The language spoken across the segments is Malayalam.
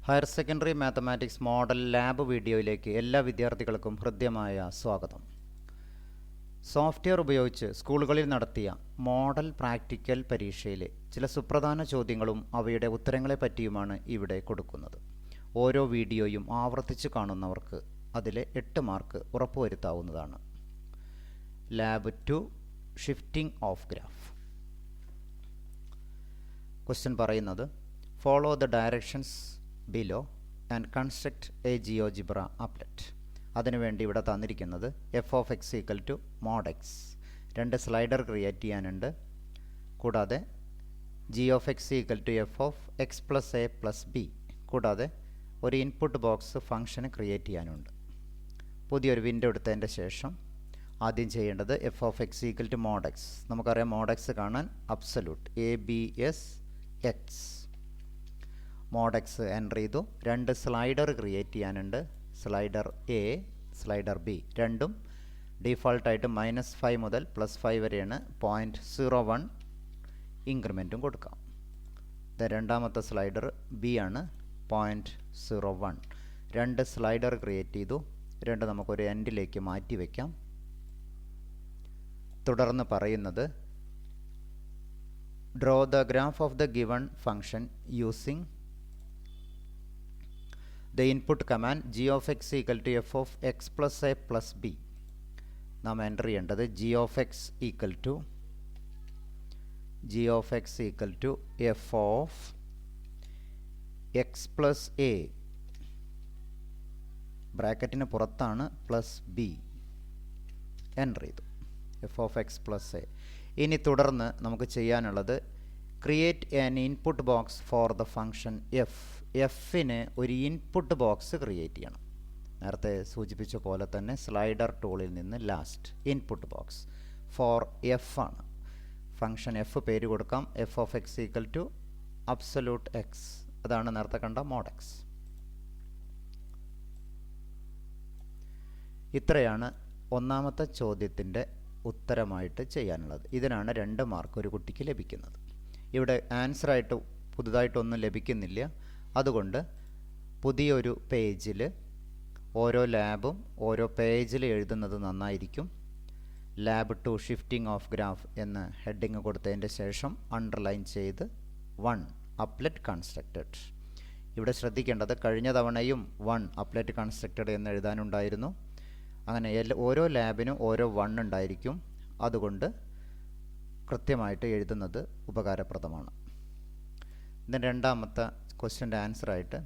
Higher secondary mathematics model lab വീഡിയോയിലേക്ക് എല്ലാ വിദ്യാർത്ഥികൾക്കും ഹൃദ്യമായ സ്വാഗതം. സോഫ്റ്റ്വെയർ ഉപയോഗിച്ച് സ്കൂളുകളിൽ നടത്തിയ മോഡൽ പ്രാക്ടിക്കൽ പരീക്ഷയിലെ ചില സുപ്രധാന ചോദ്യങ്ങളും അവയുടെ ഉത്തരങ്ങളെ പറ്റിയുമാണ് ഇവിടെ കൊടുക്കുന്നത്. ഓരോ വീഡിയോയും ആവർത്തിച്ച് കാണുന്നവർക്ക് അതിലെ 8 മാർക്ക് ഉറപ്പുവരുത്താവുന്നതാണ്. Lab 2 shifting of graph. Question പറയുന്നത് follow the directions below and construct a GeoGebra applet. അതിനുവേണ്ടി ഇവിടെ തന്നിരിക്കുന്നത് f of X equal to mod x, 2 slider create ചെയ്യാനുണ്ട്. കൂടാതെ g of X equal to F of X plus A plus b, കൂടാതെ ഒരു ഇൻപുട്ട് ബോക്സ് ഫംഗ്ഷന് ക്രിയേറ്റ് ചെയ്യാനുണ്ട്. പുതിയൊരു വിൻഡോ എടുത്തതിൻ്റെ ശേഷം ആദ്യം ചെയ്യേണ്ടത് f of X equal to mod x. നമുക്കറിയാം മോഡ് എക്സ് കാണാൻ absolute ABS x. Mod x enter ചെയ്തു. 2 സ്ലൈഡർ ക്രിയേറ്റ് ചെയ്യാനുണ്ട്. സ്ലൈഡർ എ, സ്ലൈഡർ ബി, രണ്ടും ഡീഫോൾട്ടായിട്ട് -5 മുതൽ +5 വരെയാണ്. 0.01 ഇൻക്രിമെൻറ്റും കൊടുക്കാം. രണ്ടാമത്തെ സ്ലൈഡർ ബി ആണ്, 0.01. 2 സ്ലൈഡർ ക്രിയേറ്റ് ചെയ്തു. 2 നമുക്കൊരു എൻഡിലേക്ക് മാറ്റി വയ്ക്കാം. തുടർന്ന് പറയുന്നത് draw the graph of the given function using the input command g of x equal to f of x plus a plus b. നാം എൻ്റർ ചെയ്യേണ്ടത് g of x equal to f of x plus a, ബ്രാക്കറ്റിന് പുറത്താണ് പ്ലസ് ബി. എൻ്റർ ചെയ്തു f of x plus a. ഇനി തുടർന്ന് നമുക്ക് ചെയ്യാനുള്ളത് create an input box for the function F. എഫിന് ഒരു ഇൻപുട്ട് ബോക്സ് ക്രിയേറ്റ് ചെയ്യണം. നേരത്തെ സൂചിപ്പിച്ച പോലെ തന്നെ സ്ലൈഡർ ടൂളിൽ നിന്ന് last input box for f ആണ്. ഫംഗ്ഷൻ എഫ് പേര് കൊടുക്കാം f of X equal to absolute x. അതാണ് നേരത്തെ കണ്ട മോഡ് എക്സ്. ഇത്രയാണ് ഒന്നാമത്തെ ചോദ്യത്തിൻ്റെ ഉത്തരമായിട്ട് ചെയ്യാനുള്ളത്. ഇതിനാണ് 2 മാർക്ക് ഒരു കുട്ടിക്ക് ലഭിക്കുന്നത്. ഇവിടെ ആൻസറായിട്ട് പുതുതായിട്ടൊന്നും ലഭിക്കുന്നില്ല. അതുകൊണ്ട് പുതിയൊരു പേജിൽ ഓരോ ലാബും ഓരോ പേജിൽ എഴുതുന്നത് നന്നായിരിക്കും. ലാബ് 2 ഷിഫ്റ്റിംഗ് ഓഫ് ഗ്രാഫ് എന്ന് ഹെഡിങ് കൊടുത്തതിൻ്റെ ശേഷം അണ്ടർലൈൻ ചെയ്ത് 1 അപ്ലെറ്റ് കൺസ്ട്രക്റ്റഡ്. ഇവിടെ ശ്രദ്ധിക്കേണ്ടത് കഴിഞ്ഞ തവണയും 1 അപ്ലെറ്റ് കൺസ്ട്രക്റ്റഡ് എന്ന് എഴുതാനുണ്ടായിരുന്നു. അങ്ങനെ ഓരോ ലാബിനും ഓരോ 1 ഉണ്ടായിരിക്കും. അതുകൊണ്ട് കൃത്യമായിട്ട് എഴുതുന്നത് ഉപകാരപ്രദമാണ്. ഇതിന് രണ്ടാമത്തെ ക്വസ്റ്റ്യൻ്റെ ആൻസറായിട്ട്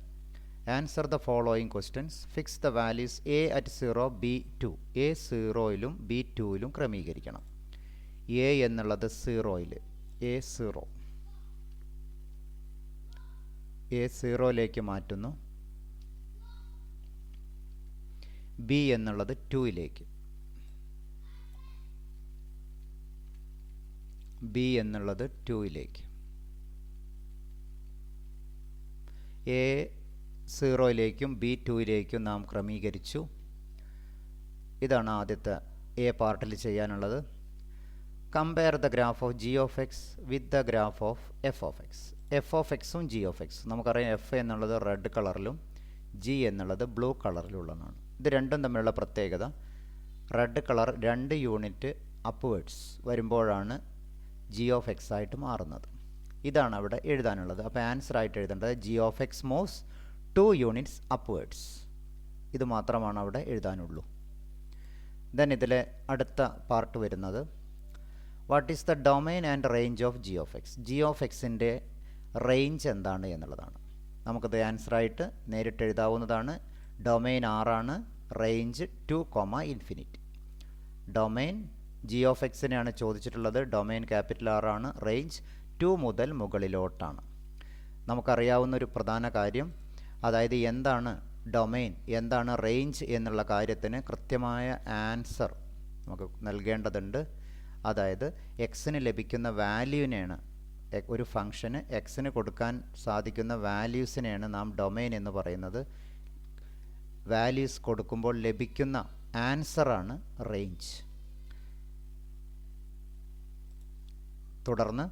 answer the following questions. Fix the values a at 0 b 2. A 0യിലും ബി 2യിലും ക്രമീകരിക്കണം. എ എന്നുള്ളത് 0യിൽ, എ 0യിലേക്ക് മാറ്റുന്നു. ബി എന്നുള്ളത് 2യിലേക്ക്, ബി എന്നുള്ളത് 2യിലേക്ക്. എ 0യിലേക്കും ബി 2യിലേക്കും നാം ക്രമീകരിച്ചു. ഇതാണ് ആദ്യത്തെ എ പാർട്ടിൽ ചെയ്യാനുള്ളത്. Compare the graph of G of X with the graph of F of X. F of എക്സും ജി ഓഫ് എക്സും നമുക്കറിയാം. എഫ് എന്നുള്ളത് റെഡ് കളറിലും ജി എന്നുള്ളത് ബ്ലൂ കളറിലുള്ളതാണ്. ഇത് രണ്ടും തമ്മിലുള്ള പ്രത്യേകത, റെഡ് കളർ 2 യൂണിറ്റ് അപ്വേഡ്സ് വരുമ്പോഴാണ് ജി ഓഫ് എക്സ് ആയിട്ട് മാറുന്നത്. ഇതാണ് അവിടെ എഴുതാനുള്ളത്. അപ്പോൾ ആൻസറായിട്ട് എഴുതേണ്ടത് G of X moves 2 units അപ്വേഡ്സ്. ഇത് മാത്രമാണ് അവിടെ എഴുതാനുള്ളൂ. ദെൻ ഇതിലെ അടുത്ത പാർട്ട് വരുന്നത് what is the domain and range of G of X. G of എക്സിൻ്റെ റേഞ്ച് എന്താണ് എന്നുള്ളതാണ്. നമുക്കത് ആൻസറായിട്ട് നേരിട്ട് എഴുതാവുന്നതാണ്. ഡൊമൈൻ 6 ആണ്, റേഞ്ച് 2, ∞. ഡൊമൈൻ ജി ഓഫ് എക്സിനെയാണ് ചോദിച്ചിട്ടുള്ളത്. ഡൊമൈൻ ക്യാപിറ്റൽ R ആണ്, റേഞ്ച് 2 മുതൽ മുകളിലോട്ടാണ്. നമുക്കറിയാവുന്ന ഒരു പ്രധാന കാര്യം, അതായത് എന്താണ് ഡൊമൈൻ, എന്താണ് റേഞ്ച് എന്നുള്ള കാര്യത്തിന് കൃത്യമായ ആൻസർ നമുക്ക് നൽകേണ്ടതുണ്ട്. അതായത് എക്സിന് ലഭിക്കുന്ന വാല്യൂവിനെയാണ്, ഒരു ഫംഗ്ഷന് എക്സിന് കൊടുക്കാൻ സാധിക്കുന്ന വാല്യൂസിനെയാണ് നാം ഡൊമൈൻ എന്ന് പറയുന്നത്. വാല്യൂസ് കൊടുക്കുമ്പോൾ ലഭിക്കുന്ന ആൻസറാണ് റേഞ്ച്. തുടർന്ന്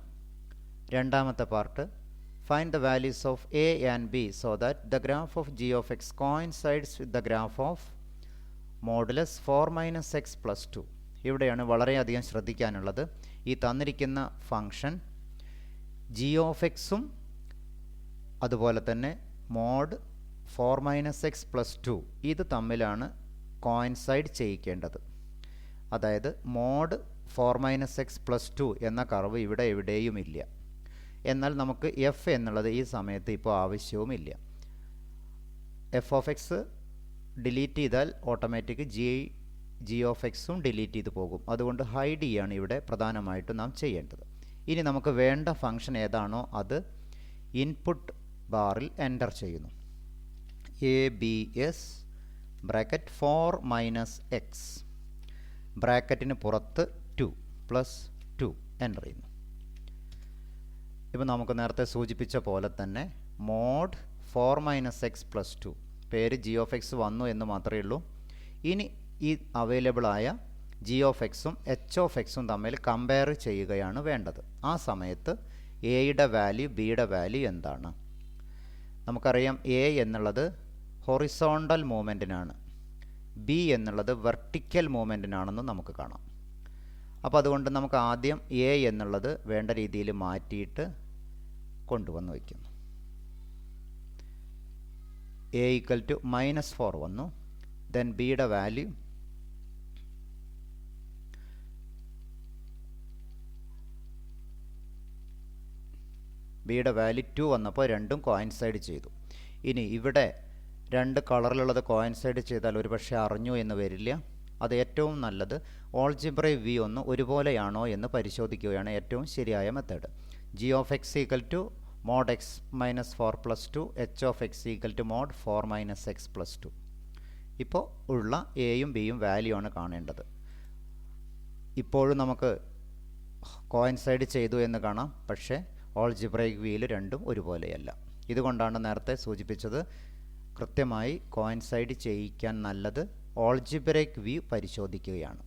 രണ്ടാമത്തെ part find the values of a and b so that the graph of g of x coincides with the graph of modulus 4 minus x plus 2. ഇവിടെയാണ് വളരെയധികം ശ്രദ്ധിക്കാനുള്ളത്. ഈ തന്നിരിക്കുന്ന ഫംഗ്ഷൻ ജി ഓഫ് എക്സും അതുപോലെ തന്നെ മോഡ് 4 മൈനസ് എക്സ് പ്ലസ് 2 ഇത് തമ്മിലാണ് കോയിൻസൈഡ് ചെയ്യിക്കേണ്ടത്. അതായത് മോഡ് 4 മൈനസ് എക്സ് പ്ലസ് 2 എന്ന കർവ് ഇവിടെ എവിടെയും ഇല്ല. എന്നാൽ നമുക്ക് എഫ് എന്നുള്ളത് ഈ സമയത്ത് ഇപ്പോൾ ആവശ്യവുമില്ല. എഫ് ഓഫ് എക്സ് ഡിലീറ്റ് ചെയ്താൽ ഓട്ടോമാറ്റിക് ജി ഓഫ് എക്സും ഡിലീറ്റ് ചെയ്ത് പോകും. അതുകൊണ്ട് ഹൈഡ് ചെയ്യാണ് ഇവിടെ പ്രധാനമായിട്ടും നാം ചെയ്യേണ്ടത്. ഇനി നമുക്ക് വേണ്ട ഫംഗ്ഷൻ ഏതാണോ അത് ഇൻപുട്ട് ബാറിൽ എൻ്റർ ചെയ്യുന്നു. A b s bracket 4 minus x ബ്രാക്കറ്റിന് പുറത്ത് 2 പ്ലസ് 2 എൻ്റർ ചെയ്യുന്നു. ഇപ്പോൾ നമുക്ക് നേരത്തെ സൂചിപ്പിച്ച പോലെ തന്നെ മോഡ് 4 മൈനസ് എക്സ് പ്ലസ് 2 പേര് ജി ഓഫ് എക്സ് വന്നു എന്ന് മാത്രമേ ഉള്ളൂ. ഇനി ഈ അവൈലബിളായ ജി ഓഫ് എക്സും എച്ച് ഓഫ് എക്സും തമ്മിൽ കമ്പയർ ചെയ്യുകയാണ് വേണ്ടത്. ആ സമയത്ത് എയുടെ വാല്യൂ ബിയുടെ വാല്യൂ എന്താണ്? നമുക്കറിയാം എ എന്നുള്ളത് ഹൊറിസോണ്ടൽ മൂവ്മെൻറ്റിനാണ്, ബി എന്നുള്ളത് വെർട്ടിക്കൽ മൂവ്മെൻറ്റിനാണെന്ന് നമുക്ക് കാണാം. അപ്പോൾ അതുകൊണ്ട് നമുക്ക് ആദ്യം എ എന്നുള്ളത് വേണ്ട രീതിയിൽ മാറ്റിയിട്ട് കൊണ്ടുവന്ന് വയ്ക്കുന്നു. എ ഈക്വൽ ടു -4 വന്നു. ദെൻ ബിയുടെ വാല്യൂ ബിയുടെ വാല്യൂ 2 വന്നപ്പോൾ രണ്ടും കോയിൻസൈഡ് ചെയ്തു. ഇനി ഇവിടെ രണ്ട് കളറിലുള്ളത് കോയിൻസൈഡ് ചെയ്താൽ ഒരുപക്ഷെ അറിഞ്ഞു എന്ന് വരില്ല. അത് ഏറ്റവും നല്ലത് ഓൾജിബ്രൈക് വ്യൂ ഒന്ന് ഒരുപോലെയാണോ എന്ന് പരിശോധിക്കുകയാണ് ഏറ്റവും ശരിയായ method. G of X equal to mod x minus 4 plus 2 h of X equal to mod 4 minus x plus 2. ഇപ്പോൾ ഉള്ള എയും ബിയും വാല്യൂ ആണ് കാണേണ്ടത്. ഇപ്പോഴും നമുക്ക് കോയിൻസൈഡ് ചെയ്തു എന്ന് കാണാം, പക്ഷേ ഓൾജിബ്രൈക് വ്യൂയിൽ രണ്ടും ഒരുപോലെയല്ല. ഇതുകൊണ്ടാണ് നേരത്തെ സൂചിപ്പിച്ചത് കൃത്യമായി കോയിൻസൈഡ് ചെയ്യിക്കാൻ നല്ലത് ഓൾജിബ്രൈക് വ്യൂ പരിശോധിക്കുകയാണ്.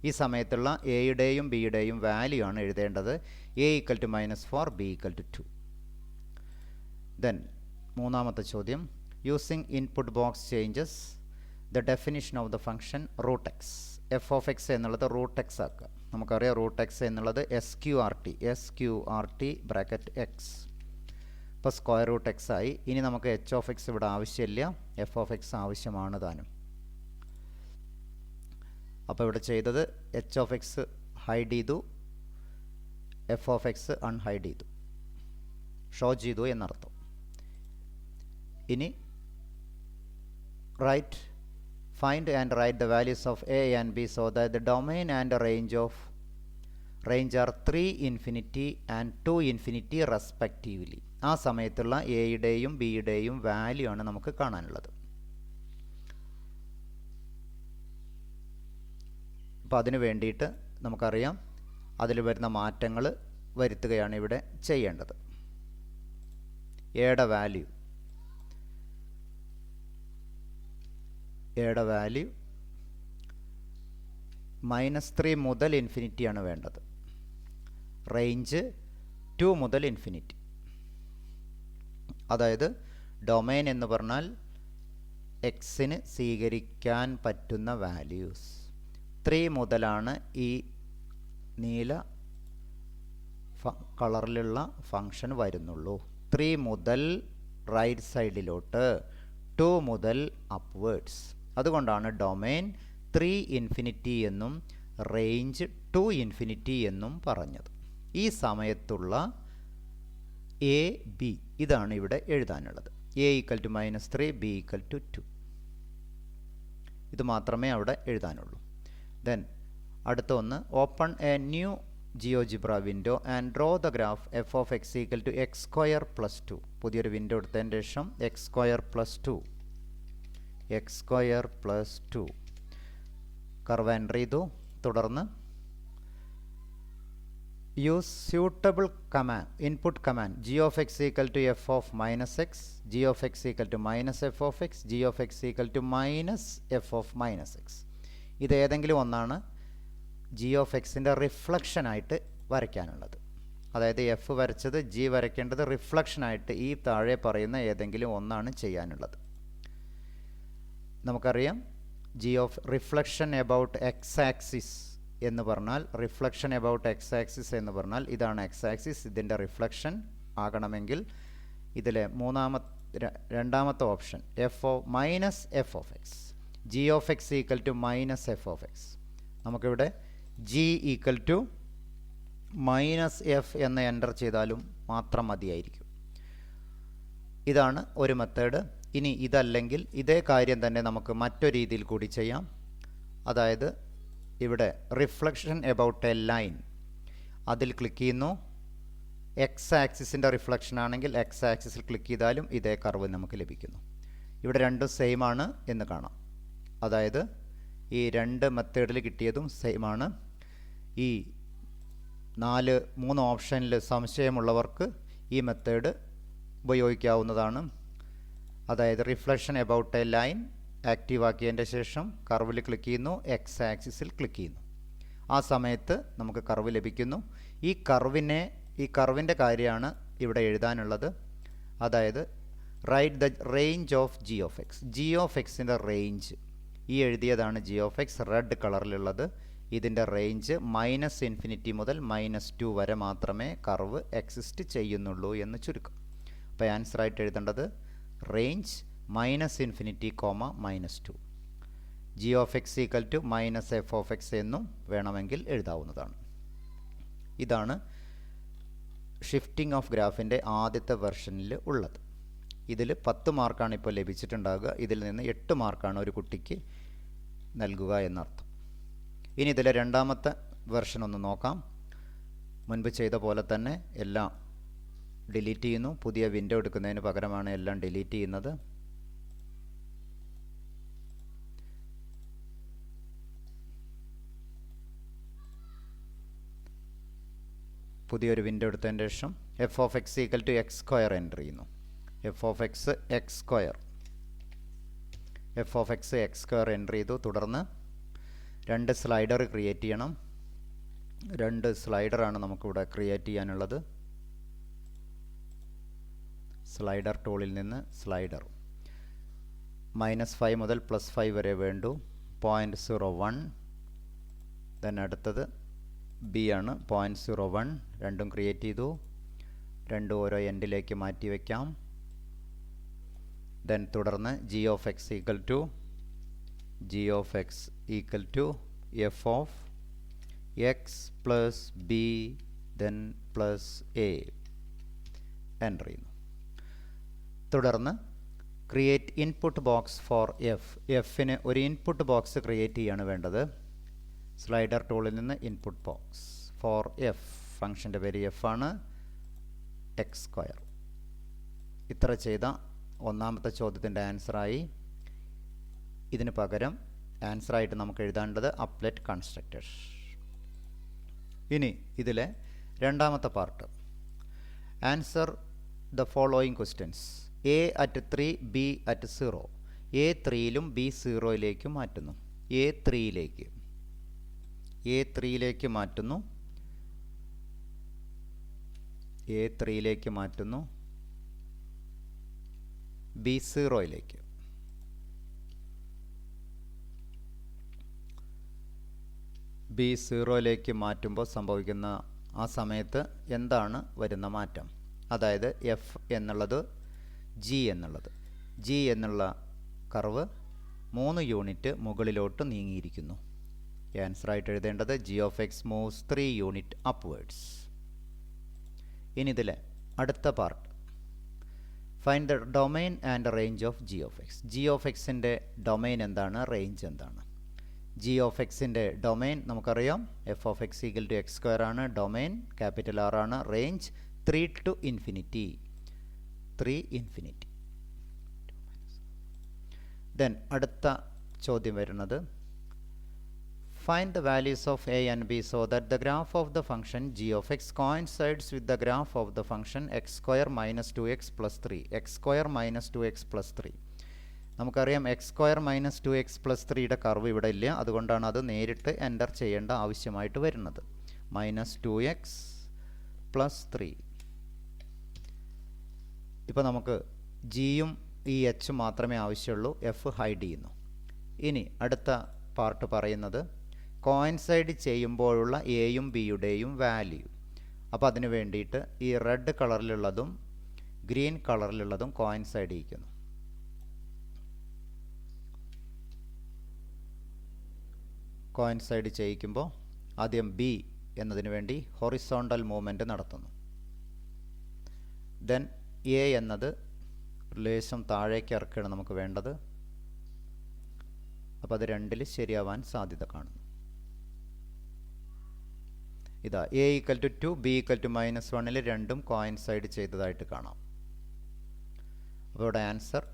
ഈ സമയത്തുള്ള എയുടെയും ബിയുടെയും വാല്യൂ ആണ് എഴുതേണ്ടത്. A equal to -4 b equal to 2. Then മൂന്നാമത്തെ ചോദ്യം, using input box changes the definition of the function root x. F of x എന്നുള്ളത് റൂട്ട് എക്സ് ആക്കുക. നമുക്കറിയാം റൂട്ട് എക്സ് എന്നുള്ളത് S Q R T bracket x. ഇപ്പോൾ സ്ക്വയർ റൂട്ട് എക്സ് ആയി. ഇനി നമുക്ക് എച്ച് ഓഫ് എക്സ് ഇവിടെ ആവശ്യമില്ല, എഫ് ഓഫ് എക്സ് ആവശ്യമാണ് താനും. അപ്പോൾ ഇവിടെ ചെയ്തത് എച്ച് ഓഫ് എക്സ് ഹൈഡ് ചെയ്തു, എഫ് ഓഫ് എക്സ് അൺഹൈഡ് ചെയ്തു, ഷോ ചെയ്തു എന്നർത്ഥം. ഇനി find and write the values of a and b so that the domain and range are 3 infinity and 2 infinity respectively. ആ സമയത്തുള്ള എയുടെയും ബിയുടെയും വാല്യൂ ആണ് നമുക്ക് കാണാനുള്ളത്. അപ്പോൾ അതിന് വേണ്ടിയിട്ട് നമുക്കറിയാം അതിൽ വരുന്ന മാറ്റങ്ങൾ വരുത്തുകയാണ് ഇവിടെ ചെയ്യേണ്ടത്. എയുടെ വാല്യൂ -3 മുതൽ ഇൻഫിനിറ്റിയാണ് വേണ്ടത്. റേഞ്ച് 2 മുതൽ ഇൻഫിനിറ്റി. അതായത് ഡൊമൈൻ എന്ന് പറഞ്ഞാൽ എക്സിന് സ്വീകരിക്കാൻ പറ്റുന്ന വാല്യൂസ് 3 മുതലാണ് ഈ നീല കളറിലുള്ള ഫംഗ്ഷൻ വരുന്നുള്ളൂ. 3 മുതൽ റൈറ്റ് സൈഡിലോട്ട്, 2 മുതൽ അപ്വേർഡ്സ്. അതുകൊണ്ടാണ് ഡൊമൈൻ 3 ഇൻഫിനിറ്റി എന്നും റേഞ്ച് 2 ഇൻഫിനിറ്റി എന്നും പറഞ്ഞത്. ഈ സമയത്തുള്ള എ ബി ഇതാണ് ഇവിടെ എഴുതാനുള്ളത്. A equal to -3 B equal to 2. ഇത് മാത്രമേ അവിടെ എഴുതാനുള്ളൂ. ദെൻ അടുത്ത ഒന്ന്, open a new GeoGebra window and draw the graph F of X equal to X square plus 2. പുതിയൊരു വിൻഡോ എടുത്തതിന് ശേഷം X square plus 2 curve enter ചെയ്തു. തുടർന്ന് use suitable command, input command G of X equal to F of minus X, G of X equal to minus F of X, G of X equal to minus F of minus X. ഇതേതെങ്കിലും ഒന്നാണ് ജി ഓഫ് എക്സിൻ്റെ റിഫ്ലക്ഷനായിട്ട് വരയ്ക്കാനുള്ളത്. അതായത് എഫ് വരച്ചത് ജി വരയ്ക്കേണ്ടത് റിഫ്ലക്ഷനായിട്ട് ഈ താഴെ പറയുന്ന ഏതെങ്കിലും ഒന്നാണ് ചെയ്യാനുള്ളത്. നമുക്കറിയാം G of reflection about X axis എന്ന് പറഞ്ഞാൽ റിഫ്ലക്ഷൻ എബൌട്ട് എക്സ് ആക്സിസ് എന്ന് പറഞ്ഞാൽ ഇതാണ് എക്സ് ആക്സിസ്. ഇതിൻ്റെ റിഫ്ലക്ഷൻ ആകണമെങ്കിൽ ഇതിലെ രണ്ടാമത്തെ option minus F of X, G of X equal to minus F of X. നമുക്കിവിടെ G equal to minus F എന്ന് എൻ്റർ ചെയ്താലും മാത്രം മതിയായിരിക്കും. ഇതാണ് ഒരു മെത്തേഡ്. ഇനി ഇതല്ലെങ്കിൽ ഇതേ കാര്യം തന്നെ നമുക്ക് മറ്റൊരു രീതിയിൽ കൂടി ചെയ്യാം. അതായത് ഇവിടെ റിഫ്ലക്ഷൻ എബൌട്ട് എ ലൈൻ അതിൽ ക്ലിക്ക് ചെയ്യുന്നു. എക്സ് ആക്സിസിൻ്റെ റിഫ്ലക്ഷൻ ആണെങ്കിൽ എക്സ് ആക്സിസിൽ ക്ലിക്ക് ചെയ്താലും ഇതേ കർവ് നമുക്ക് ലഭിക്കുന്നു. ഇവിടെ രണ്ടും സെയിം ആണ് എന്ന് കാണാം. അതായത് ഈ രണ്ട് മെത്തേഡിൽ കിട്ടിയതും സെയിം ആണ്. ഈ 3 ഓപ്ഷനിൽ സംശയമുള്ളവർക്ക് ഈ മെത്തേഡ് ഉപയോഗിക്കാവുന്നതാണ്. അതായത് reflection about a line active ആക്കിയതിൻ്റെ ശേഷം കർവിൽ ക്ലിക്ക് ചെയ്യുന്നു, എക്സ് ആക്സിസിൽ ക്ലിക്ക് ചെയ്യുന്നു. ആ സമയത്ത് നമുക്ക് കർവ് ലഭിക്കുന്നു. ഈ കർവിൻ്റെ കാര്യമാണ് ഇവിടെ എഴുതാനുള്ളത്. അതായത് write the range of G of X. G of എക്സിൻ്റെ റേഞ്ച് ഈ എഴുതിയതാണ് ജി ഓഫ് എക്സ്, റെഡ് കളറിലുള്ളത്. ഇതിൻ്റെ റേഞ്ച് -∞ മുതൽ -2 വരെ മാത്രമേ കർവ് എക്സിസ്റ്റ് ചെയ്യുന്നുള്ളൂ എന്ന് ചുരുക്കം. അപ്പോൾ ആൻസറായിട്ട് എഴുതേണ്ടത് range -∞, -2. G of X equal to minus F of x എന്നും വേണമെങ്കിൽ എഴുതാവുന്നതാണ്. ഇതാണ് ഷിഫ്റ്റിംഗ് ഓഫ് ഗ്രാഫിൻ്റെ ആദ്യത്തെ വെർഷനിൽ ഉള്ളത്. ഇതിൽ 10 മാർക്കാണ് ഇപ്പോൾ ലഭിച്ചിട്ടുണ്ടാകുക. ഇതിൽ നിന്ന് 8 മാർക്കാണ് ഒരു കുട്ടിക്ക് നൽകുക എന്നർത്ഥം. ഇനി ഇതിലെ രണ്ടാമത്തെ വെർഷൻ ഒന്ന് നോക്കാം. മുൻപ് ചെയ്ത പോലെ തന്നെ എല്ലാം ഡിലീറ്റ് ചെയ്യുന്നു. പുതിയ വിൻഡോ എടുക്കുന്നതിന് പകരമാണ് എല്ലാം ഡിലീറ്റ് ചെയ്യുന്നത്. പുതിയൊരു വിൻഡോ എടുത്തതിന് ശേഷം F of X equal to X square enter ചെയ്യുന്നു. F of X X square enter ചെയ്തു. തുടർന്ന് 2 സ്ലൈഡർ ക്രിയേറ്റ് ചെയ്യണം. 2 സ്ലൈഡറാണ് നമുക്കിവിടെ ക്രിയേറ്റ് ചെയ്യാനുള്ളത്. സ്ലൈഡർ ടൂളിൽ നിന്ന് സ്ലൈഡർ -5 മുതൽ +5 വരെ വേണ്ടു. 0.01. ദെൻ അടുത്തത് ബി ആണ് 0.01. രണ്ടും ക്രിയേറ്റ് ചെയ്തു. 2 ഓരോ എൻഡിലേക്ക് മാറ്റി വയ്ക്കാം. ദെൻ തുടർന്ന് g of X equal to F of X plus b then plus a enter ചെയ്യുന്നു. തുടർന്ന് create input box for f. എഫിന് ഒരു ഇൻപുട്ട് ബോക്സ് ക്രിയേറ്റ് ചെയ്യാണ് വേണ്ടത്. സ്ലൈഡർ ടൂളിൽ നിന്ന് ഇൻപുട്ട് ബോക്സ് ഫോർ എഫ്. ഫംഗ്ഷൻ്റെ പേര് എഫ് ആണ്, എക്സ് സ്ക്വയർ. ഇത്ര ചെയ്ത ഒന്നാമത്തെ ചോദ്യത്തിൻ്റെ ആൻസറായി. ഇതിന് പകരം ആൻസറായിട്ട് നമുക്ക് എഴുതേണ്ടത് അപ്ലെറ്റ് കൺസ്ട്രക്റ്റർ. ഇനി ഇതിലെ രണ്ടാമത്തെ part, answer the following questions. A at 3, B at 0. A 3യിലും ബി 0യിലേക്കും മാറ്റുന്നു. എ 3യിലേക്ക് മാറ്റുന്നു. ബി 0യിലേക്ക്. ബി 0യിലേക്ക് മാറ്റുമ്പോൾ സംഭവിക്കുന്ന ആ സമയത്ത് എന്താണ് വരുന്ന മാറ്റം? അതായത് എഫ് എന്നുള്ളത് ജി എന്നുള്ള കർവ് 3 യൂണിറ്റ് മുകളിലോട്ട് നീങ്ങിയിരിക്കുന്നു. ആൻസറായിട്ട് എഴുതേണ്ടത് G of X moves 3 unit upwards. ഇനി ഇതിലെ അടുത്ത part, find the domain and range of G of X. G of എക്സിൻ്റെ ഡൊമൈൻ എന്താണ്, റേഞ്ച് എന്താണ്? ജി ഓഫ് എക്സിൻ്റെ ഡൊമൈൻ നമുക്കറിയാം, f of X equal to X square ആണ്. ഡൊമൈൻ ക്യാപിറ്റൽ ആർ ആണ്. Range 3 to infinity. ദെൻ അടുത്ത ചോദ്യം വരുന്നത്, find the values of a and b so that the graph of the function G of X coincides with the graph of the function X square minus 2x plus 3. X square minus 2x plus 3. നമുക്കറിയാം X square minus 2x plus 3യുടെ കർവ് ഇവിടെ ഇല്ല. അതുകൊണ്ടാണ് അത് നേരിട്ട് എൻ്റർ ചെയ്യേണ്ട ആവശ്യമായിട്ട് വരുന്നത്. -2x plus 3. ഇപ്പോൾ നമുക്ക് ജിയും ഈ എച്ചും മാത്രമേ ആവശ്യമുള്ളൂ. എഫ് ഹൈഡ് ചെയ്യുന്നു. ഇനി അടുത്ത പാർട്ട് പറയുന്നത് കോയിൻസൈഡ് ചെയ്യുമ്പോഴുള്ള എയും ബിയുടെയും വാല്യൂ. അപ്പോൾ അതിന് വേണ്ടിയിട്ട് ഈ റെഡ് കളറിലുള്ളതും ഗ്രീൻ കളറിലുള്ളതും കോയിൻസൈഡ് ചെയ്യിക്കുന്നു. കോയിൻസൈഡ് ചെയ്യിക്കുമ്പോൾ ആദ്യം ബി എന്നതിന് വേണ്ടി ഹൊറിസോണ്ടൽ മൂവ്മെൻറ്റ് നടത്തുന്നു. ദെൻ എ എന്നത് ലേശം താഴേക്ക് ഇറക്കുകയാണ് നമുക്ക് വേണ്ടത്. അപ്പോൾ അത് 2ൽ ശരിയാവാൻ സാധ്യത കാണുന്നു. ഇതാ a equal to 2 B equal to -1 രണ്ടും കോയിൻസൈഡ് ചെയ്തതായിട്ട് കാണാം. അപ്പോൾ ഇവിടെ answer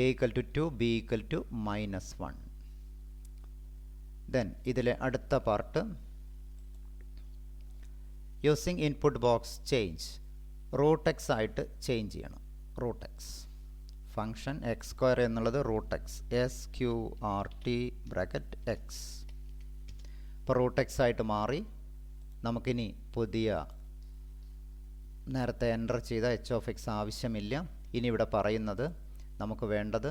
A equal to 2 B equal to -1. Then ഇതിലെ അടുത്ത part using input box change root x ആയിട്ട് ചേഞ്ച് ചെയ്യണം. റൂട്ട് എക്സ് ഫംഗ്ഷൻ x² എന്നുള്ളത് root x SQRT bracket x. ഇപ്പോൾ റൂട്ട് എക്സ് ആയിട്ട് മാറി. നമുക്കിനി പുതിയ നേരത്തെ എൻ്റർ ചെയ്ത h(x) ആവശ്യമില്ല. ഇനി ഇവിടെ പറയുന്നത് നമുക്ക് വേണ്ടത്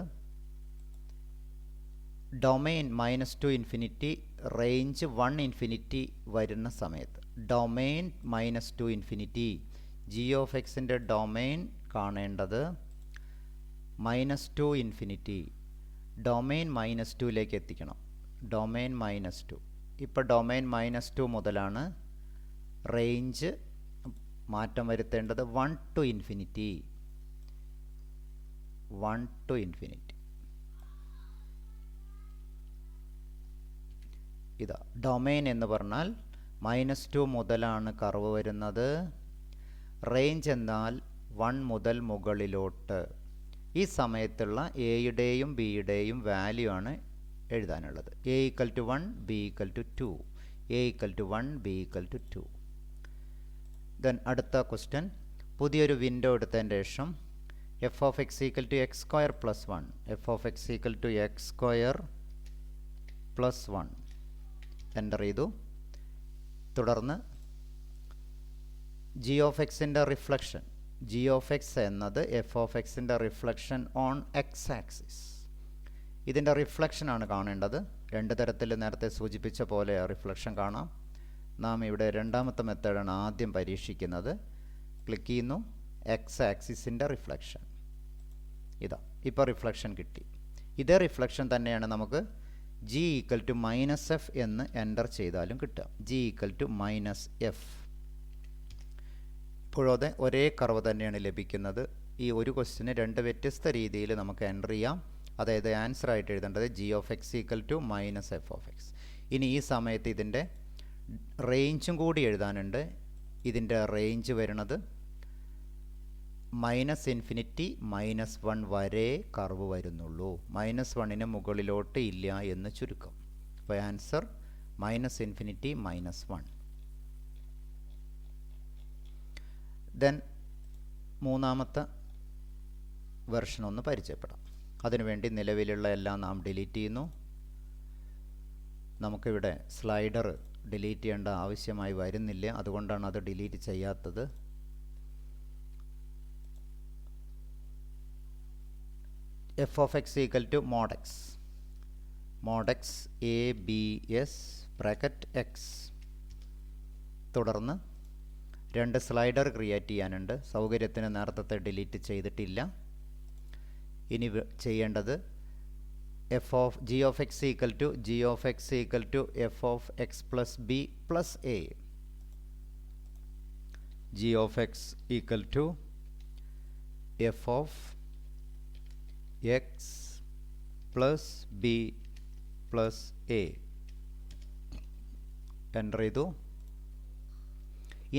ഡൊമെയിൻ -2 ഇൻഫിനിറ്റി റേഞ്ച് 1 ഇൻഫിനിറ്റി വരുന്ന സമയത്ത് ഡൊമെയിൻ -2 ഇൻഫിനിറ്റി g(x)ൻ്റെ ഡൊമെയിൻ കാണേണ്ടത് -2 ഇൻഫിനിറ്റി ഡൊമെയിൻ -2ലേക്ക് എത്തിക്കണം. ഡൊമെയിൻ -2. ഇപ്പോൾ ഡൊമെയിൻ -2 മുതലാണ് റേഞ്ച് മാറ്റം വരുത്തേണ്ടത് 1 to ഇൻഫിനിറ്റി. 1 to infinity. ഇതാ ഡൊമെയിൻ എന്ന് പറഞ്ഞാൽ -2 മുതലാണ് കർവ് വരുന്നത്. റേഞ്ച് എന്നാൽ 1 മുതൽ മുകളിലോട്ട്. ഈ സമയത്തുള്ള എയുടെയും ബിയുടെയും വാല്യൂ ആണ് എഴുതാനുള്ളത്. a equal to 1 b equal to 2. a equal to 1 b equal to 2. Then അടുത്ത ക്വസ്റ്റ്യൻ പുതിയൊരു വിൻഡോ എടുത്തതിന് ശേഷം f(x) equal to x² plus 1 f(x) equal to x² plus 1 enter ചെയ്തു. തുടർന്ന് g(x)ൻ്റെ റിഫ്ലക്ഷൻ g(x) എന്നത് f(x)ൻ്റെ റിഫ്ലക്ഷൻ ഓൺ x ആക്സിസ്. ഇതിൻ്റെ റിഫ്ലക്ഷനാണ് കാണേണ്ടത്. 2 തരത്തിൽ നേരത്തെ സൂചിപ്പിച്ച പോലെ റിഫ്ലക്ഷൻ കാണാം. നാം ഇവിടെ രണ്ടാമത്തെ മെത്തേഡാണ് ആദ്യം പരീക്ഷിക്കുന്നത്. ക്ലിക്ക് ചെയ്യുന്നു. എക്സ് ആക്സിസിൻ്റെ റിഫ്ലക്ഷൻ ഇതാ. ഇപ്പോൾ റിഫ്ലക്ഷൻ കിട്ടി. ഇതേ റിഫ്ലക്ഷൻ തന്നെയാണ് നമുക്ക് g ഈക്വൽ ടു -f എന്ന് എൻ്റർ ചെയ്താലും കിട്ടുക. g equal to -f. ഇപ്പോഴത് ഒരേ കർവ് തന്നെയാണ് ലഭിക്കുന്നത്. ഈ ഒരു ക്വസ്റ്റിന് 2 വ്യത്യസ്ത രീതിയിൽ നമുക്ക് എൻ്റർ ചെയ്യാം. അതായത് ആൻസർ ആയിട്ട് എഴുതേണ്ടത് g(x) ഈക്വൽ ടു -f(x). ഇനി ഈ സമയത്ത് ഇതിൻ്റെ റേഞ്ചും കൂടി എഴുതാനുണ്ട്. ഇതിൻ്റെ റേഞ്ച് വരുന്നത് -∞ -1 വരെ കർവ് വരുന്നുള്ളൂ. -1ന് മുകളിലോട്ട് ഇല്ല എന്ന് ചുരുക്കം. അപ്പോൾ ആൻസർ -∞ -1. ദെൻ മൂന്നാമത്തെ വെർഷൻ ഒന്ന് പരിചയപ്പെടാം. അതിനുവേണ്ടി നിലവിലുള്ള എല്ലാം നാം ഡിലീറ്റ് ചെയ്യുന്നു. നമുക്കിവിടെ സ്ലൈഡർ ഡിലീറ്റ് ചെയ്യേണ്ട ആവശ്യമായി വരുന്നില്ല. അതുകൊണ്ടാണ് അത് ഡിലീറ്റ് ചെയ്യാത്തത്. f(x) equal to mod x ABS bracket x. തുടർന്ന് 2 സ്ലൈഡർ ക്രിയേറ്റ് ചെയ്യാനുണ്ട്. സൗകര്യത്തിന് നേരത്തെ ഡിലീറ്റ് ചെയ്തിട്ടില്ല. ഇനി ചെയ്യേണ്ടത് g(x) equal to f(x) plus b plus a. g(x) equal to f(x) plus b plus a. Enter ചെയ്തു.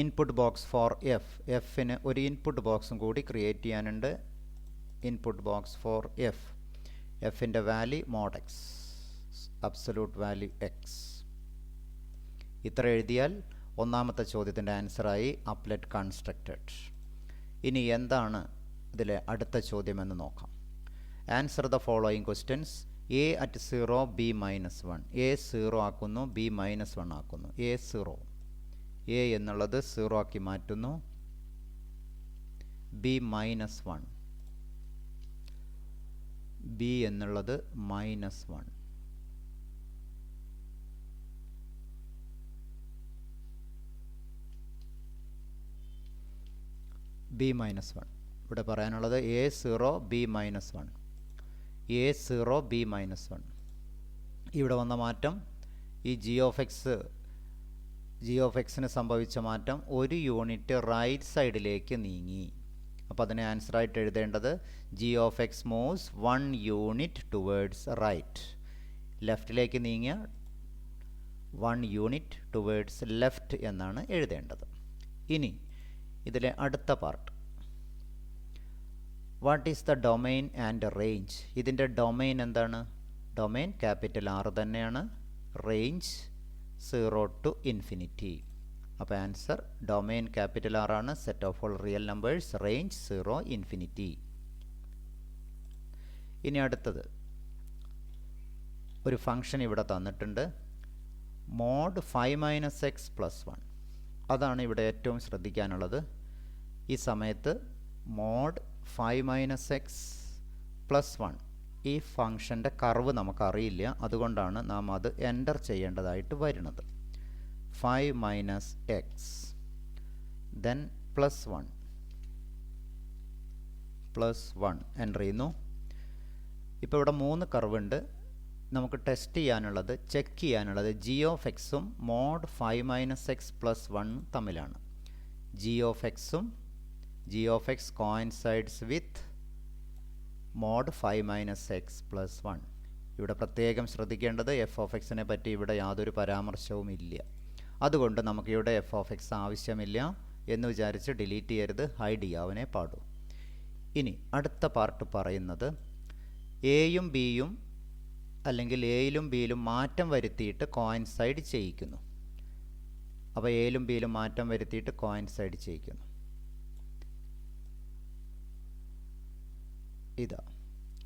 ഇൻപുട്ട് ബോക്സ് ഫോർ എഫിന് ഒരു ഇൻപുട്ട് ബോക്സും കൂടി ക്രിയേറ്റ് ചെയ്യാനുണ്ട്. ഇൻപുട്ട് ബോക്സ് ഫോർ എഫിൻ്റെ value mod x absolute value x. ഇത്ര എഴുതിയാൽ ഒന്നാമത്തെ ചോദ്യത്തിൻ്റെ ആൻസറായി അപ്ലെറ്റ് കൺസ്ട്രക്റ്റഡ്. ഇനി എന്താണ് ഇതിലെ അടുത്ത ചോദ്യമെന്ന് നോക്കാം. Answer the following questions. a at 0 b -1. a 0 ആക്കുന്നു, b -1 ആക്കുന്നു. a 0 എ എന്നുള്ളത് 0 ആക്കി മാറ്റുന്നു. ബി -1, ബി എന്നുള്ളത് -1. ബി -1 ഇവിടെ പറയാനുള്ളത് A0 B -1, A0 B -1. ഇവിടെ വന്ന മാറ്റം ഈ ജി ഓഫ് എക്സിന് സംഭവിച്ച മാറ്റം ഒരു യൂണിറ്റ് റൈറ്റ് സൈഡിലേക്ക് നീങ്ങി. അപ്പോൾ അതിനെ ആൻസറായിട്ട് എഴുതേണ്ടത് G of X moves 1 unit towards right. ലെഫ്റ്റിലേക്ക് നീങ്ങിയ 1 യൂണിറ്റ് ടുവേർഡ്സ് ലെഫ്റ്റ് എന്നാണ് എഴുതേണ്ടത്. ഇനി ഇതിലെ അടുത്ത part, what is the domain and range? ഇതിൻ്റെ ഡൊമൈൻ എന്താണ്? ഡൊമൈൻ ക്യാപിറ്റൽ R തന്നെയാണ്, റേഞ്ച് 0 to ഇൻഫിനിറ്റി. അപ്പോൾ ആൻസർ ഡൊമൈൻ ക്യാപിറ്റൽ R ആണ്, set of all real numbers, range 0 infinity. ഇനി അടുത്തത് ഒരു ഫംഗ്ഷൻ ഇവിടെ തന്നിട്ടുണ്ട്, മോഡ് 5 - x + 1. അതാണ് ഇവിടെ ഏറ്റവും ശ്രദ്ധിക്കാനുള്ളത്. ഈ സമയത്ത് മോഡ് 5 - x + 1 ഈ ഫംഗ്ഷൻ്റെ കർവ് നമുക്കറിയില്ല, അതുകൊണ്ടാണ് നാം അത് എൻ്റർ ചെയ്യേണ്ടതായിട്ട് വരുന്നത്. 5 - x then +1 എൻ്റർ ചെയ്യുന്നു. ഇപ്പോൾ ഇവിടെ 3 കർവ് ഉണ്ട്. നമുക്ക് ടെസ്റ്റ് ചെയ്യാനുള്ളത്, ചെക്ക് ചെയ്യാനുള്ളത് ജി ഓഫ് എക്സും മോഡ് 5 - x + 1 തമ്മിലാണ്. G of X coincides with mod 5 - x + 1. ഇവിടെ പ്രത്യേകം ശ്രദ്ധിക്കേണ്ടത് എഫ് ഓഫ് എക്സിനെ പറ്റി ഇവിടെ യാതൊരു പരാമർശവും ഇല്ല. അതുകൊണ്ട് നമുക്കിവിടെ എഫ് ഓഫ് എക്സ് ആവശ്യമില്ല എന്ന് വിചാരിച്ച് ഡിലീറ്റ് ചെയ്യരുത്, ഹൈഡ് ചെയ്യാവനേ പാടൂ. ഇനി അടുത്ത പാർട്ട് പറയുന്നത് എയും ബിയും അല്ലെങ്കിൽ എയിലും ബിയിലും മാറ്റം വരുത്തിയിട്ട് കോയിൻസൈഡ് ചെയ്യിക്കുന്നു. അപ്പോൾ എയിലും ബിയിലും മാറ്റം വരുത്തിയിട്ട് കോയിൻസൈഡ് ചെയ്യിക്കുന്നു. ഇതാ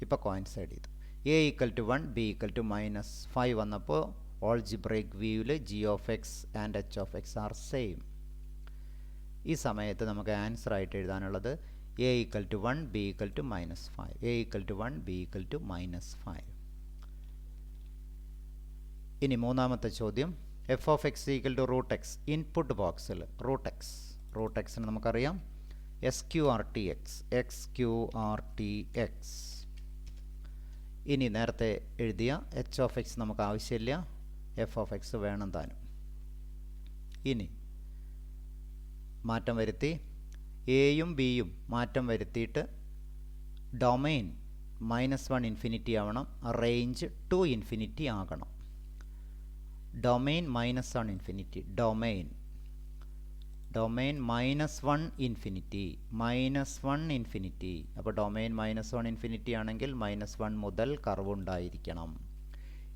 ഇപ്പോൾ കോയിൻസൈഡ് ചെയ്തു. A = 1 B = -5 വന്നപ്പോൾ ഓൾജിബ്രൈക് വ്യൂവിൽ G of X and H of X are same. ഈ സമയത്ത് നമുക്ക് ആൻസർ ആയിട്ട് എഴുതാനുള്ളത് A = 1 B = -5, A = 1 B = -5. ഇനി മൂന്നാമത്തെ ചോദ്യം, F of X = √x. Input ബോക്സിൽ √x നമുക്കറിയാം SQRTX, XQRTX. ഇനി നേരത്തെ എഴുതിയ എച്ച് ഓഫ് എക്സ് നമുക്ക് ആവശ്യമില്ല, എഫ് ഓഫ് എക്സ് വേണം താനും. ഇനി മാറ്റം വരുത്തി, എയും ബിയും മാറ്റം വരുത്തിയിട്ട് ഡൊമൈൻ -1 ഇൻഫിനിറ്റി ആവണം, റേഞ്ച് 2 ഇൻഫിനിറ്റി ആകണം. Domain -1 infinity, domain -1 infinity. അപ്പോൾ ഡൊമൈൻ -1 ഇൻഫിനിറ്റി ആണെങ്കിൽ -1 മുതൽ കർവ് ഉണ്ടായിരിക്കണം.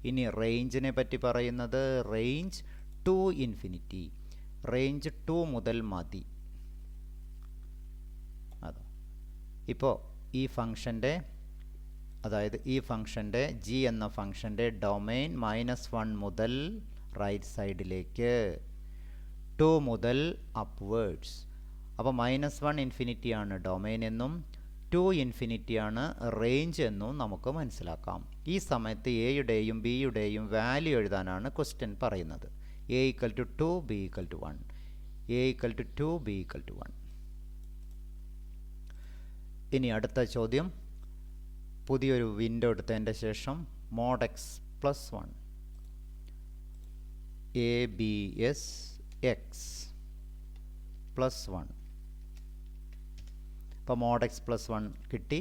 ഇനി റേഞ്ചിനെ പറ്റി പറയുന്നത് റേഞ്ച് 2 ഇൻഫിനിറ്റി, റേഞ്ച് 2 മുതൽ മതി. അതെ, ഇപ്പോൾ ഈ ഫംഗ്ഷൻ്റെ, അതായത് ഈ ഫംഗ്ഷൻ്റെ ജി എന്ന ഫംഗ്ഷൻ്റെ ഡൊമൈൻ -1 മുതൽ റൈറ്റ് സൈഡിലേക്ക്, 2 മുതൽ അപ്വേർഡ്സ്. അപ്പോൾ -1 ഇൻഫിനിറ്റി ആണ് ഡൊമൈൻ എന്നും 2 ഇൻഫിനിറ്റി ആണ് റേഞ്ച് എന്നും നമുക്ക് മനസ്സിലാക്കാം. ഈ സമയത്ത് എയുടെയും ബിയുടെയും വാല്യൂ എഴുതാനാണ് ക്വസ്റ്റ്യൻ പറയുന്നത്. A = 2 B = 1, A = 2 B = 1. ഇനി അടുത്ത ചോദ്യം, പുതിയൊരു വിൻഡോ എടുത്തതിൻ്റെ ശേഷം mod x + 1 ABS x + 1. അപ്പോൾ mod x + 1 കിട്ടി.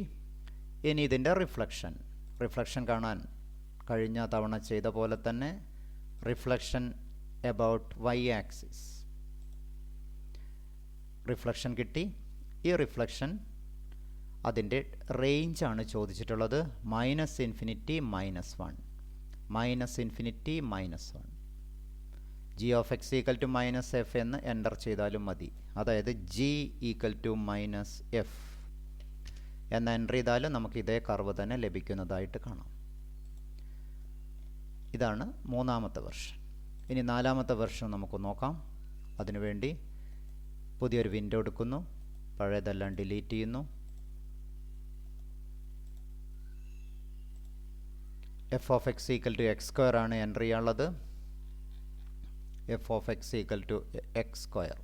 ഇനി ഇതിൻ്റെ റിഫ്ലക്ഷൻ കാണാൻ കഴിഞ്ഞ തവണ ചെയ്ത പോലെ തന്നെ reflection about y axis reflection കിട്ടി. ഈ റിഫ്ലക്ഷൻ അതിൻ്റെ റേഞ്ചാണ് ചോദിച്ചിട്ടുള്ളത്, -∞ -1. ജി ഓഫ് എക്സ് = -f എന്ന് എൻ്റർ ചെയ്താലും മതി. അതായത് G = -f എന്ന് എൻ്റർ ചെയ്താലും നമുക്ക് ഇതേ കർവ് തന്നെ ലഭിക്കുന്നതായിട്ട് കാണാം. ഇതാണ് മൂന്നാമത്തെ വെർഷൻ. ഇനി നാലാമത്തെ വെർഷൻ നമുക്ക് നോക്കാം. അതിനുവേണ്ടി പുതിയൊരു വിൻഡോ എടുക്കുന്നു, പഴയതെല്ലാം ഡിലീറ്റ് ചെയ്യുന്നു. F of X equal to X square ആണ് എൻ്റർ ചെയ്യാനുള്ളത്. F of X equal to X square.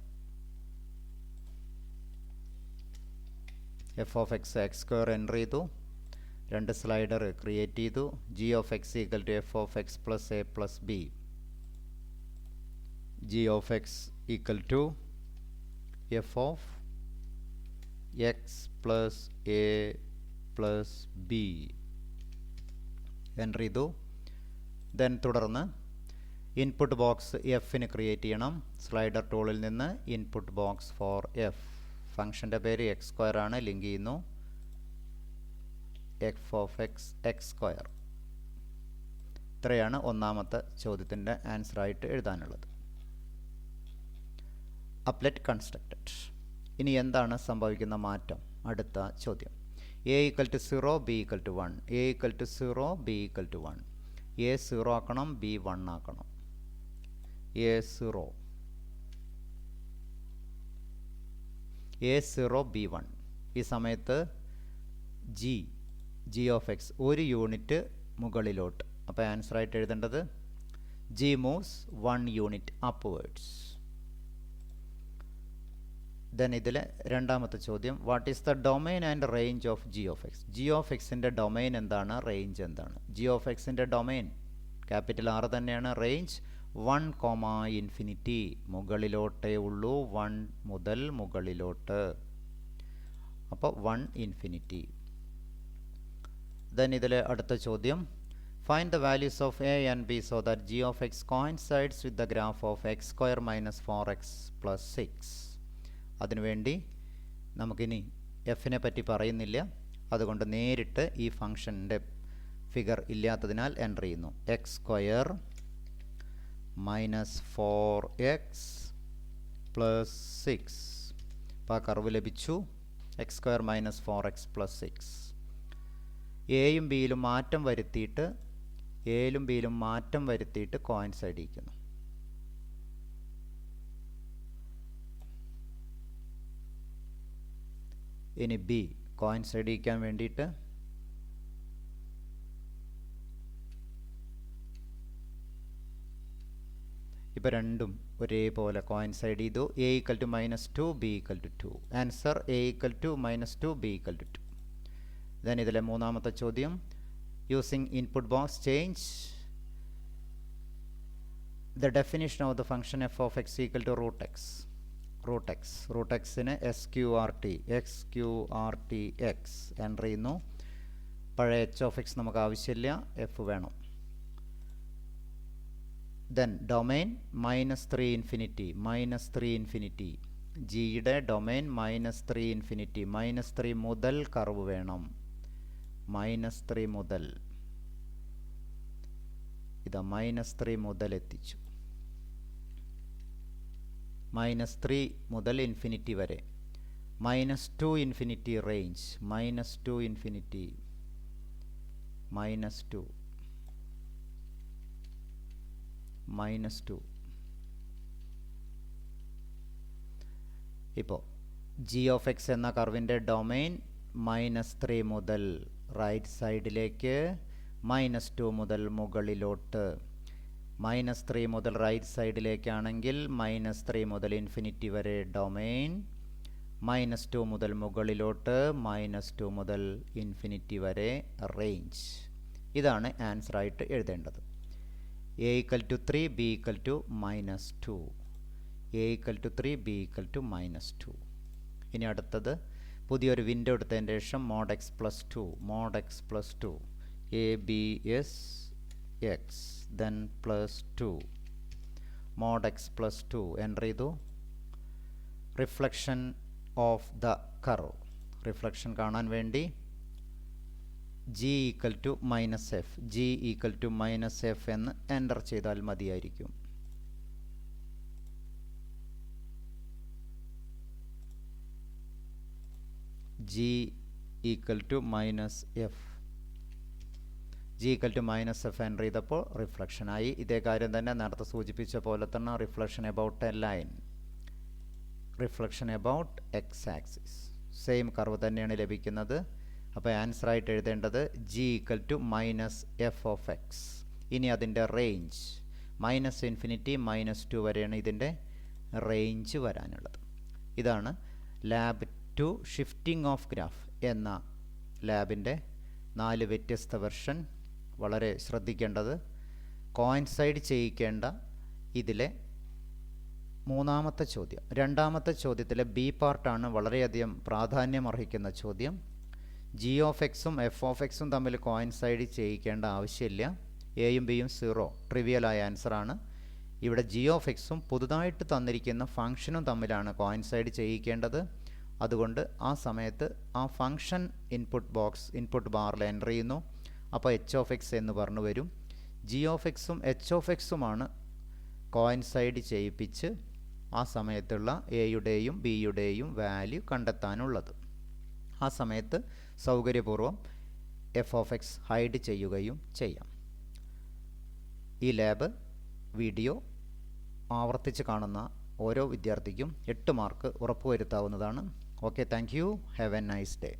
F of X X square enter ചെയ്തു. രണ്ട് സ്ലൈഡർ ക്രിയേറ്റ് ചെയ്തു. G of X equal to F of X plus A plus B. G of X equal to F of X plus A plus B enter ചെയ്തു. ദെൻ തുടർന്ന് ഇൻപുട്ട് ബോക്സ് എഫിന് ക്രിയേറ്റ് ചെയ്യണം. സ്ലൈഡർ ടൂളിൽ നിന്ന് ഇൻപുട്ട് ബോക്സ് ഫോർ എഫ്. ഫംഗ്ഷൻ്റെ പേര് എക്സ് സ്ക്വയർ ആണ്. ലിങ്ക് ചെയ്യുന്നു. F of X X square. ഇത്രയാണ് ഒന്നാമത്തെ ചോദ്യത്തിൻ്റെ ആൻസറായിട്ട് എഴുതാനുള്ളത്. Applet constructed. ഇനി എന്താണ് സംഭവിക്കുന്ന മാറ്റം? അടുത്ത ചോദ്യം. A equal to 0, B equal to 1. A equal to 0, B equal to 1. A 0 ആക്കണം, ബി 1 ആക്കണം. A 0, B 1. ഈ സമയത്ത് ജി ഓഫ് എക്സ് ഒരു യൂണിറ്റ് മുകളിലോട്ട്. അപ്പോൾ ആൻസറായിട്ട് എഴുതേണ്ടത് G moves 1 unit upwards. Then ഇതിലെ രണ്ടാമത്തെ ചോദ്യം, what is the domain and range of G of X? G of എക്സിൻ്റെ ഡൊമൈൻ എന്താണ്, റേഞ്ച് എന്താണ്? ജി ഓഫ് എക്സിൻ്റെ ഡൊമൈൻ ക്യാപിറ്റൽ ആർ തന്നെയാണ്. റേഞ്ച് 1, മുകളിലോട്ടേ ഉള്ളൂ. 1 മുതൽ മുകളിലോട്ട്. അപ്പോൾ 1. ദെൻ ഇതിലെ അടുത്ത ചോദ്യം, find the values of a and b so that G of X coincides with the graph of X square minus 4x plus 6. അതിനുവേണ്ടി നമുക്കിനി എഫിനെ പറ്റി പറയുന്നില്ല, അതുകൊണ്ട് നേരിട്ട് ഈ ഫംഗ്ഷൻ്റെ ഫിഗർ ഇല്ലാത്തതിനാൽ എൻ്റർ ചെയ്യുന്നു. X square minus 4x plus 6. അപ്പോൾ ആ കർവ് ലഭിച്ചു. X square minus 4x plus 6. എയും ബിയിലും മാറ്റം വരുത്തിയിട്ട് കോയിൻസൈഡ് ചെയ്യിക്കുന്നു. ഇനി ബി കോയിൻസൈഡ് ചെയ്യിക്കാൻ വേണ്ടിയിട്ട് ഇപ്പോൾ രണ്ടും ഒരേപോലെ കോയിൻസൈഡ് ചെയ്തു. A equal to -2, B equal to 2. Answer A equal to -2, B equal to 2. Then ഇതിലെ മൂന്നാമത്തെ ചോദ്യം, using input box change the definition of the function F of X equal to root X. Root എക്സിന് SQRT എക്സ് എൻ്റർ ചെയ്യുന്നു. പഴയ എച്ച് ഓഫ് എക്സ് നമുക്ക് ആവശ്യമില്ല, എഫ് വേണം. Then domain -3 infinity. ജിയുടെ ഡൊമൈൻ -3 -3 മുതൽ കർവ് വേണം. -3 മുതൽ ഇതാ -3 മുതൽ എത്തിച്ചു. -3 മുതൽ ഇൻഫിനിറ്റി വരെ. -2 ഇൻഫിനിറ്റി റേഞ്ച്. -2 ഇൻഫിനിറ്റി. -2. ഇപ്പോൾ ജി ഓഫ് എക്സ് എന്ന കർവിൻ്റെ ഡൊമൈൻ -3 മുതൽ റൈറ്റ് സൈഡിലേക്ക്, -2 മുതൽ മുകളിലോട്ട്. -3 മുതൽ റൈറ്റ് സൈഡിലേക്കാണെങ്കിൽ -3 മുതൽ ഇൻഫിനിറ്റി വരെ ഡൊമൈൻ, -2 മുതൽ മുകളിലോട്ട്, -2 മുതൽ ഇൻഫിനിറ്റി വരെ റേഞ്ച്. ഇതാണ് ആൻസറായിട്ട് എഴുതേണ്ടത്. A equal to 3, B equal to -2. A equal to 3, B equal to -2. ഇനി അടുത്തത്, പുതിയൊരു വിൻഡോ എടുത്തതിന് ശേഷം mod x plus 2 ABS x then plus 2 mod x plus 2 enter ചെയ്തു. Reflection of the curve. Reflection കാണാൻ വേണ്ടി g ഈക്വൽ ടു -f എന്ന് എൻ്റർ ചെയ്താൽ മതിയായിരിക്കും. g equal to -f. g equal to -f enter ചെയ്തപ്പോൾ റിഫ്ലക്ഷനായി. ഇതേ കാര്യം തന്നെ നേരത്തെ സൂചിപ്പിച്ച പോലെ തന്നെ reflection about a line. Reflection about X axis. Same curve തന്നെയാണ് ലഭിക്കുന്നത്. അപ്പോൾ ആൻസറായിട്ട് എഴുതേണ്ടത് G equal to minus F of X. ഇനി അതിൻ്റെ റേഞ്ച് -∞ -2 വരെയാണ് ഇതിൻ്റെ റേഞ്ച് വരാനുള്ളത്. ഇതാണ് ലാബ് 2 ഷിഫ്റ്റിംഗ് ഓഫ് ഗ്രാഫ് എന്ന ലാബിൻ്റെ 4 വ്യത്യസ്ത വെർഷൻ. വളരെ ശ്രദ്ധിക്കേണ്ടത് കോയിൻസൈഡ് ചെയ്യിക്കേണ്ട ഇതിലെ മൂന്നാമത്തെ ചോദ്യം. രണ്ടാമത്തെ ചോദ്യത്തിലെ ബി പാർട്ടാണ് വളരെയധികം പ്രാധാന്യം അർഹിക്കുന്ന ചോദ്യം. ജി ഓഫ് എക്സും എഫ് ഓഫ് എക്സും തമ്മിൽ കോയിൻസൈഡ് ചെയ്യിക്കേണ്ട ആവശ്യമില്ല. എയും ബിയും 0 ട്രിവിയലായ ആൻസറാണ്. ഇവിടെ ജി ഓഫ് എക്സും പുതുതായിട്ട് തന്നിരിക്കുന്ന ഫംഗ്ഷനും തമ്മിലാണ് കോയിൻസൈഡ് ചെയ്യിക്കേണ്ടത്. അതുകൊണ്ട് ആ സമയത്ത് ആ ഫംഗ്ഷൻ ഇൻപുട്ട് ബാറിൽ എൻ്റർ ചെയ്യുന്നു. അപ്പോൾ എച്ച് ഓഫ് എക്സ് എന്ന് പറഞ്ഞു വരും. ജി ഓഫ് എക്സും എച്ച് ഓഫ് എക്സുമാണ് കോയിൻസൈഡ് ചെയ്യിപ്പിച്ച് ആ സമയത്തുള്ള എയുടെയും ബിയുടെയും വാല്യൂ കണ്ടെത്താനുള്ളത്. ആ സമയത്ത് സൗകര്യപൂർവ്വം എഫ് ഓഫ് എക്സ് ഹൈഡ് ചെയ്യുകയും ചെയ്യാം. ഈ ലാബ് വീഡിയോ ആവർത്തിച്ച് കാണുന്ന ഓരോ വിദ്യാർത്ഥിക്കും 8 മാർക്ക് ഉറപ്പുവരുത്താവുന്നതാണ്. Okay, thank you. Have a nice day.